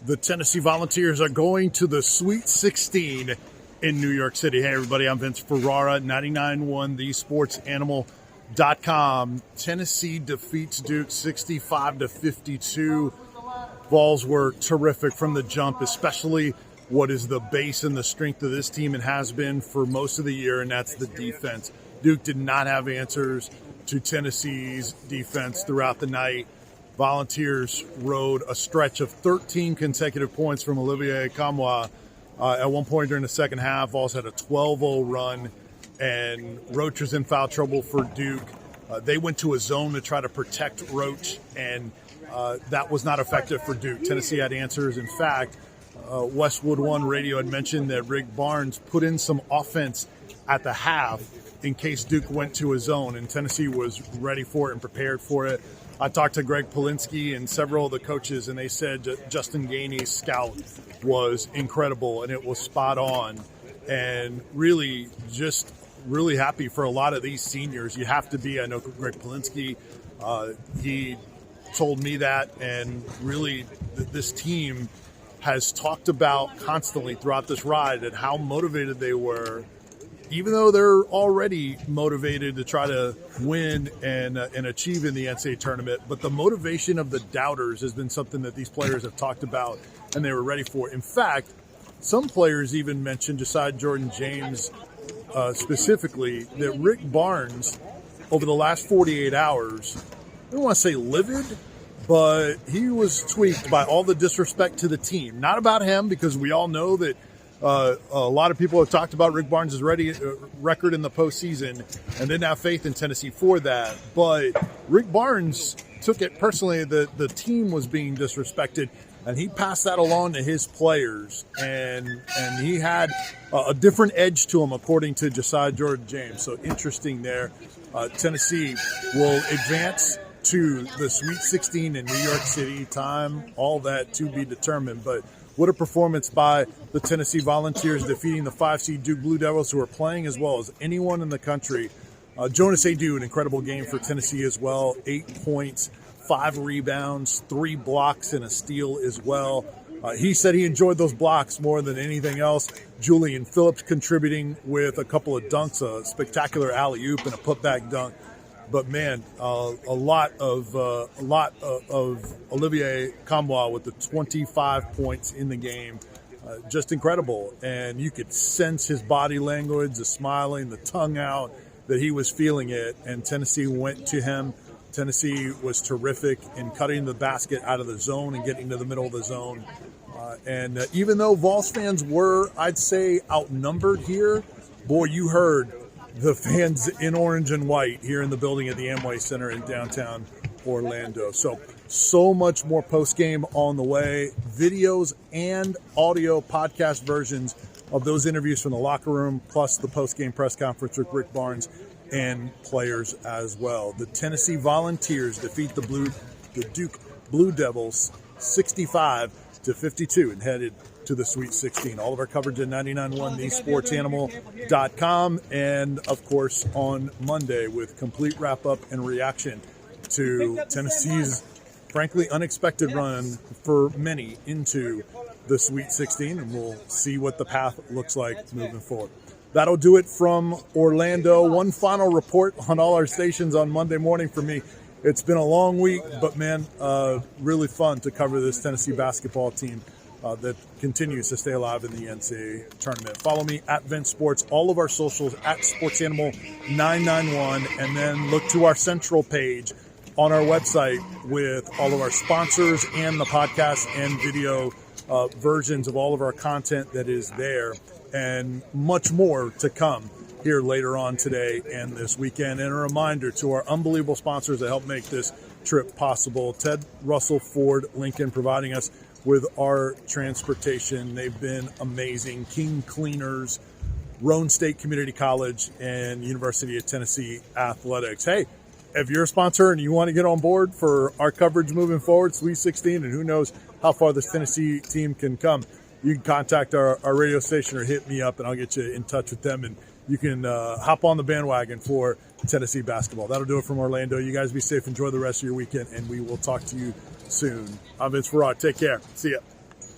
The Tennessee Volunteers are going to the Sweet 16 in New York City. Hey, everybody, I'm Vince Ferrara, 99.1 thesportsanimal.com. Tennessee defeats Duke 65-52. Vols were terrific from the jump, especially what is the base and the strength of this team and has been for most of the year, and that's the defense. Duke did not have answers to Tennessee's defense throughout the night. Volunteers rode a stretch of 13 consecutive points from Olivier Kamwa. At one point during the second half, Vols had a 12-0 run, and Roach was in foul trouble for Duke. They went to a zone to try to protect Roach, and that was not effective for Duke. Tennessee had answers. In fact, Westwood One Radio had mentioned that Rick Barnes put in some offense at the half in case Duke went to a zone, and Tennessee was ready for it and prepared for it. I talked to Greg Polinsky and several of the coaches, and they said Justin Gainey's scout was incredible, and it was spot on. And really, just really happy for a lot of these seniors. You have to be. I know Greg Polinsky, he told me that, and really this team has talked about constantly throughout this ride and how motivated they were, even though they're already motivated to try to win and achieve in the NCAA tournament. But the motivation of the doubters has been something that these players have talked about and they were ready for. In fact, some players even mentioned, Josiah Jordan-James specifically, that Rick Barnes, over the last 48 hours, I don't want to say livid, but he was tweaked by all the disrespect to the team. Not about him, because we all know that a lot of people have talked about Rick Barnes' record in the postseason and didn't have faith in Tennessee for that. But Rick Barnes took it personally that the team was being disrespected, and he passed that along to his players. And he had a different edge to him, according to Josiah Jordan-James. So interesting there. Tennessee will advance to the Sweet 16 in New York City. Time, all that to be determined. But what a performance by the Tennessee Volunteers, defeating the 5-seed Duke Blue Devils, who are playing as well as anyone in the country. Jonas Adu, an incredible game for Tennessee as well. 8 points, 5 rebounds, 3 blocks, and a steal as well. He said he enjoyed those blocks more than anything else. Julian Phillips contributing with a couple of dunks, a spectacular alley-oop and a putback dunk. But man, a lot of Olivier Kamwa with the 25 points in the game, just incredible. And you could sense his body language, the smiling, the tongue out, that he was feeling it. And Tennessee went to him. Tennessee was terrific in cutting the basket out of the zone and getting to the middle of the zone. And even though Vols fans were, I'd say, outnumbered here, boy, you heard the fans in orange and white here in the building at the Amway Center in downtown Orlando. So much more post-game on the way. Videos and audio podcast versions of those interviews from the locker room, plus the post-game press conference with Rick Barnes and players as well. The Tennessee Volunteers defeat the Duke Blue Devils 65-52 and headed to the Sweet 16. All of our coverage at 99.1 thesportsanimal.com, and of course on Monday with complete wrap-up and reaction to Tennessee's frankly unexpected run for many into the Sweet 16, and we'll see what the path looks like moving forward. That'll do it from Orlando. One final report on all our stations on Monday morning for me. It's been a long week, but man, really fun to cover this Tennessee basketball team that continues to stay alive in the NCAA tournament. Follow me at Vince Sports, all of our socials at SportsAnimal991, and then look to our central page on our website with all of our sponsors and the podcast and video versions of all of our content that is there, and much more to come here later on today and this weekend. And a reminder to our unbelievable sponsors that help make this trip possible: Ted Russell Ford Lincoln, providing us with our transportation. They've been amazing. King Cleaners, Roane State Community College, and University of Tennessee Athletics. Hey, if you're a sponsor and you want to get on board for our coverage moving forward, Sweet 16, and who knows how far this Tennessee team can come, you can contact our radio station or hit me up, and I'll get you in touch with them, and you can hop on the bandwagon for Tennessee basketball. That'll do it from Orlando. You guys be safe. Enjoy the rest of your weekend, and we will talk to you soon. I'm Vince Ferrara. Take care. See ya.